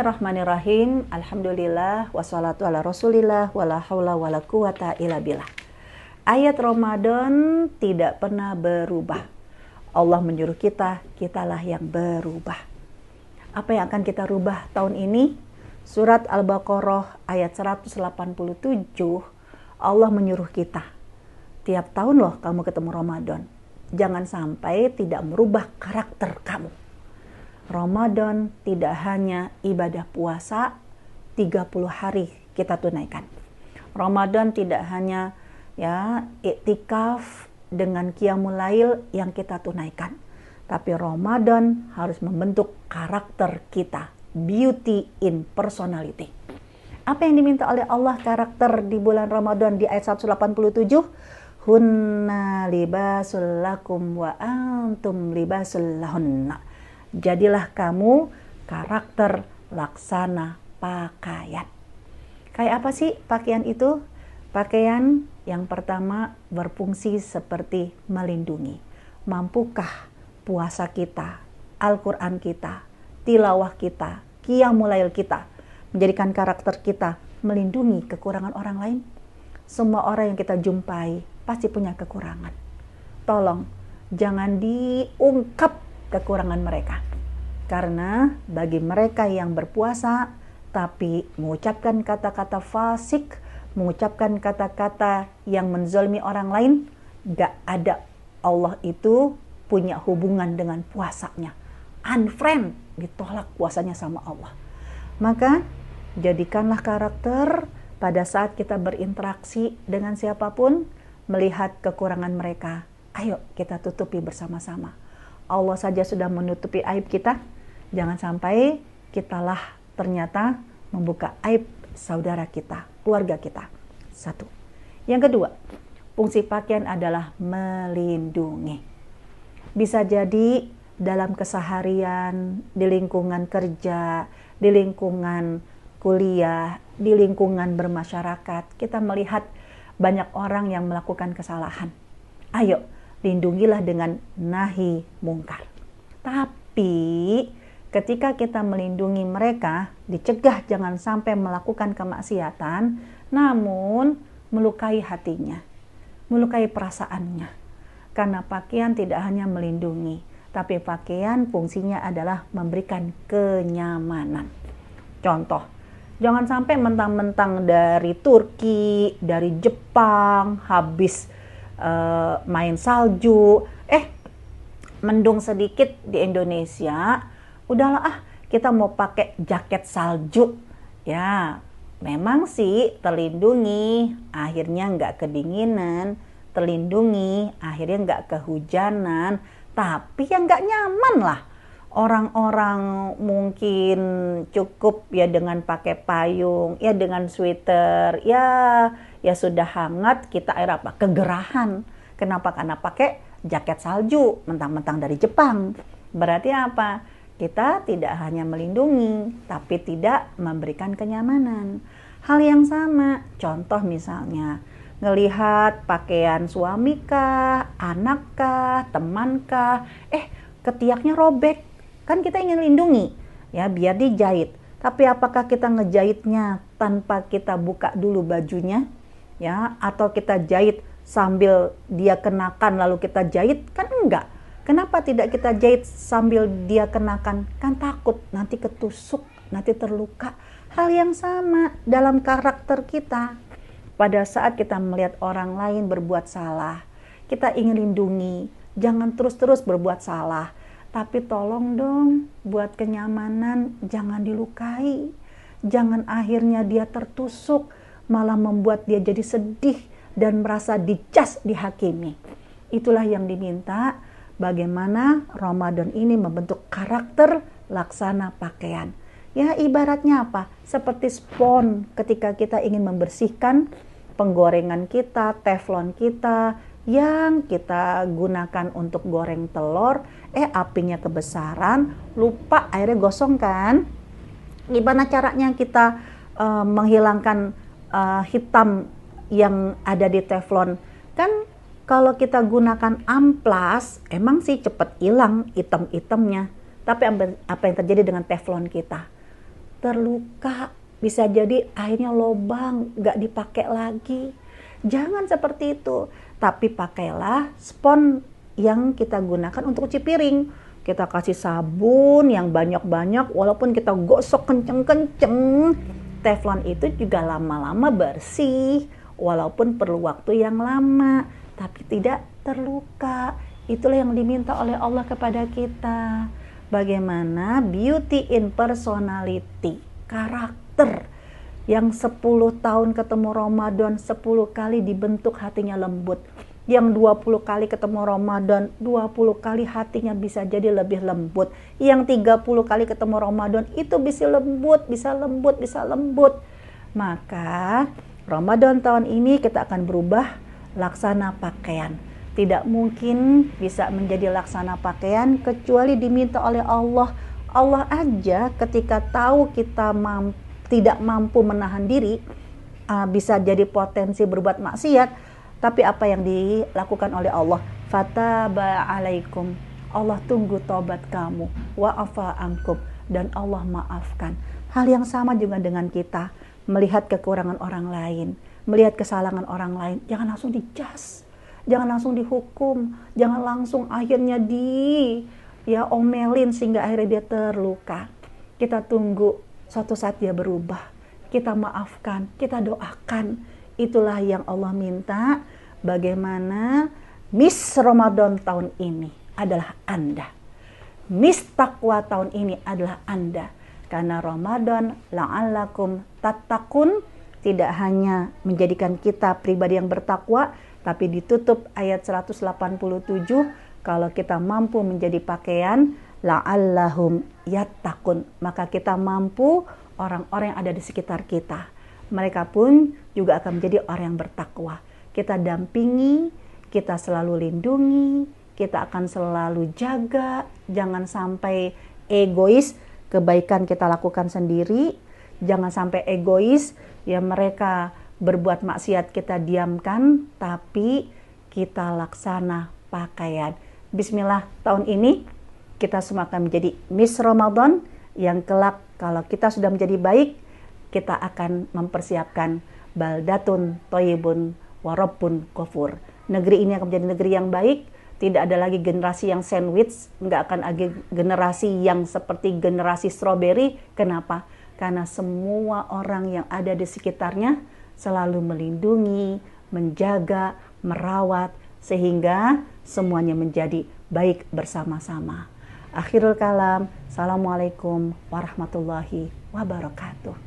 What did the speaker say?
Bismillahirrahmanirrahim. Alhamdulillah wassalatu ala Rasulillah wala haula wala quwata illa billah. Ayat Ramadan tidak pernah berubah. Allah menyuruh kita, kitalah yang berubah. Apa yang akan kita rubah tahun ini? Surat Al-Baqarah ayat 187, Allah menyuruh kita. Tiap tahun loh kamu ketemu Ramadan. Jangan sampai tidak merubah karakter kamu. Ramadan tidak hanya ibadah puasa 30 hari kita tunaikan. Ramadan tidak hanya iktikaf dengan qiyamul lail yang kita tunaikan. Tapi Ramadan harus membentuk karakter kita, beauty in personality. Apa yang diminta oleh Allah karakter di bulan Ramadan di ayat 187? Hunna libasul lakum wa antum libasul lahunna. Jadilah kamu karakter laksana pakaian. Kayak apa sih pakaian itu? Pakaian yang pertama berfungsi seperti melindungi. Mampukah puasa kita, Al-Quran kita, tilawah kita, qiyamul lail kita menjadikan karakter kita melindungi kekurangan orang lain? Semua orang yang kita jumpai pasti punya kekurangan. Tolong jangan diungkap kekurangan mereka. Karena bagi mereka yang berpuasa tapi mengucapkan kata-kata fasik, mengucapkan kata-kata yang menzalimi orang lain, gak ada. Allah itu punya hubungan dengan puasanya. Unfriend, ditolak puasanya sama Allah. Maka jadikanlah karakter pada saat kita berinteraksi dengan siapapun, melihat kekurangan mereka. Ayo kita tutupi bersama-sama. Allah saja sudah menutupi aib kita, jangan sampai kitalah ternyata membuka aib saudara kita, keluarga kita. Satu. Yang kedua, fungsi pakaian adalah melindungi. Bisa jadi dalam keseharian, di lingkungan kerja, di lingkungan kuliah, di lingkungan bermasyarakat, kita melihat banyak orang yang melakukan kesalahan. Ayo, lindungilah dengan nahi mungkar. Tapi ketika kita melindungi mereka, dicegah jangan sampai melakukan kemaksiatan, namun melukai hatinya, melukai perasaannya. Karena pakaian tidak hanya melindungi, tapi pakaian fungsinya adalah memberikan kenyamanan. Contoh, jangan sampai mentang-mentang dari Turki, dari Jepang, habis main salju, mendung sedikit di Indonesia, udahlah kita mau pakai jaket salju. Ya, memang sih terlindungi, akhirnya nggak kedinginan, terlindungi, akhirnya nggak kehujanan, tapi yang nggak nyaman lah. Orang-orang mungkin cukup ya dengan pakai payung, ya dengan sweater, ya sudah hangat, kita air apa? Kegerahan. Kenapa? Karena pakai jaket salju, mentang-mentang dari Jepang. Berarti apa? Kita tidak hanya melindungi, tapi tidak memberikan kenyamanan. Hal yang sama, contoh misalnya, ngelihat pakaian suami kah, anak kah, teman kah, ketiaknya robek. Kan kita ingin lindungi, ya biar dijahit. Tapi apakah kita ngejahitnya tanpa kita buka dulu bajunya, ya? Atau kita jahit sambil dia kenakan lalu kita jahit? Kan enggak. Kenapa tidak kita jahit sambil dia kenakan? Kan takut nanti ketusuk, nanti terluka. Hal yang sama dalam karakter kita. Pada saat kita melihat orang lain berbuat salah, kita ingin lindungi, jangan terus-terus berbuat salah. Tapi tolong dong, buat kenyamanan, jangan dilukai. Jangan akhirnya dia tertusuk, malah membuat dia jadi sedih dan merasa dicas, dihakimi. Itulah yang diminta, bagaimana Ramadan ini membentuk karakter laksana pakaian. Ya ibaratnya apa? Seperti spons ketika kita ingin membersihkan penggorengan kita, teflon kita, yang kita gunakan untuk goreng telur, apinya kebesaran, lupa airnya gosong kan? Gimana caranya kita menghilangkan hitam yang ada di teflon? Kan kalau kita gunakan amplas, emang sih cepet hilang hitam-hitamnya. Tapi apa yang terjadi dengan teflon kita? terluka, bisa jadi akhirnya lobang, gak dipakai lagi. Jangan seperti itu, tapi pakailah spons yang kita gunakan untuk cuci piring. Kita kasih sabun yang banyak-banyak, walaupun kita gosok kenceng-kenceng, teflon itu juga lama-lama bersih, walaupun perlu waktu yang lama, tapi tidak terluka. Itulah yang diminta oleh Allah kepada kita. Bagaimana beauty in personality, karakter yang 10 tahun ketemu Ramadan, 10 kali dibentuk hatinya lembut. Yang 20 kali ketemu Ramadan, 20 kali hatinya bisa jadi lebih lembut. Yang 30 kali ketemu Ramadan, itu bisa lembut, bisa lembut, bisa lembut. Maka Ramadan tahun ini kita akan berubah laksana pakaian. Tidak mungkin bisa menjadi laksana pakaian kecuali diminta oleh Allah. Allah aja ketika tahu kita tidak mampu menahan diri, bisa jadi potensi berbuat maksiat. Tapi apa yang dilakukan oleh Allah? Fataba alaikum. Allah tunggu taubat kamu. Wa'afa ankum. Dan Allah maafkan. Hal yang sama juga dengan kita. Melihat kekurangan orang lain, melihat kesalahan orang lain, jangan langsung dijudge, jangan langsung dihukum, jangan langsung akhirnya omelin sehingga akhirnya dia terluka. Kita tunggu suatu saat dia berubah, kita maafkan, kita doakan. Itulah yang Allah minta. Bagaimana Miss Ramadan tahun ini adalah Anda, Miss Taqwa tahun ini adalah Anda. Karena Ramadan la'allakum tattaqun tidak hanya menjadikan kita pribadi yang bertakwa, tapi ditutup ayat 187, kalau kita mampu menjadi pakaian la'allahum yattaqun, maka kita mampu orang-orang yang ada di sekitar kita, mereka pun juga akan menjadi orang yang bertakwa. Kita dampingi, kita selalu lindungi, kita akan selalu jaga, jangan sampai egois, kebaikan kita lakukan sendiri, jangan sampai egois, mereka berbuat maksiat kita diamkan, tapi kita laksana pakaian. Bismillah, tahun ini kita semua akan menjadi Miss Ramadan yang kelak kalau kita sudah menjadi baik, kita akan mempersiapkan baldatun thayyibun wa rabbun ghafur. Negeri ini akan menjadi negeri yang baik, tidak ada lagi generasi yang sandwich, nggak akan lagi generasi yang seperti generasi strawberry. Kenapa? Karena semua orang yang ada di sekitarnya selalu melindungi, menjaga, merawat, sehingga semuanya menjadi baik bersama-sama. Akhirul kalam, Assalamualaikum warahmatullahi wabarakatuh.